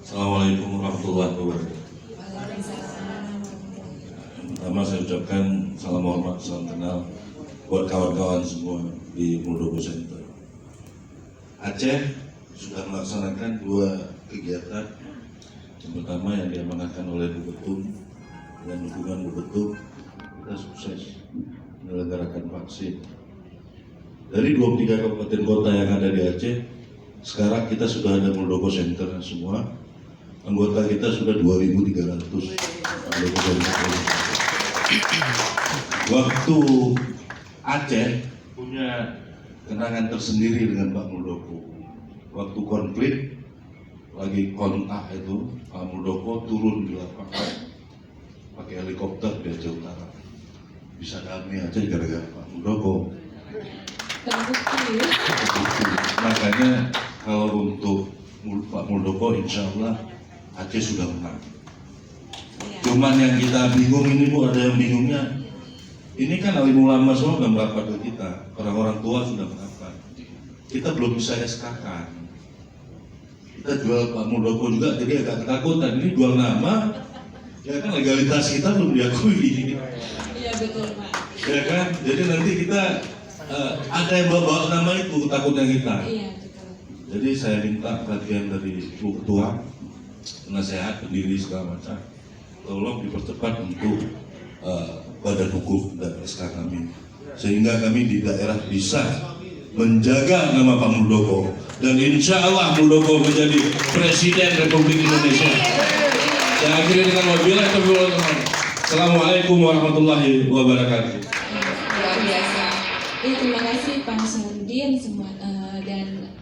Assalamualaikum warahmatullahi wabarakatuh. Pertama saya ucapkan salam hormat, salam kenal buat kawan-kawan semua di Muldoko Center. Aceh sudah melaksanakan 2 kegiatan. Yang pertama yang diamanahkan oleh Bu Ketum dengan dukungan Bu Ketum, kita sukses menyelenggarakan vaksin. Dari 23 kabupaten kota yang ada di Aceh, sekarang kita sudah ada Muldoko Center semua. Anggota kita sudah 2.300 Muldoko Center. Waktu Aceh punya kenangan tersendiri dengan Pak Muldoko. Waktu konflik lagi kontak itu, Pak Muldoko turun di lapangan pakai helikopter di Aceh Utara. Bisa damai Aceh gara-gara Pak Muldoko. Makanya kalau untuk Pak Muldoko, insya Allah Aceh sudah menang. Cuman yang kita bingung ini Bu, ada yang bingungnya. Ini kan alim ulama semua sudah merapat ke kita, orang-orang tua sudah merapat. Kita belum bisa SK-kan. Kita jual Pak Muldoko juga, jadi agak ketakutan. Ini jual nama, ya kan legalitas kita belum diakui. Iya betul Pak. Ya kan, jadi nanti kita ada yang bawa nama itu, takutnya kita. Iya betul. Jadi saya minta perhatian dari Bu Ketua, penasehat, pendiri segala macam, tolong dipercepat untuk badan hukum dan SK kami, sehingga kami di daerah bisa menjaga nama Pak Muldoko dan insya Allah Muldoko menjadi Presiden Republik Indonesia. Saya akhiri dengan wabillahi taufiq wal hidayah. Assalamualaikum warahmatullahi wabarakatuh. Luar biasa. Terima kasih Pak Nasruddin semua.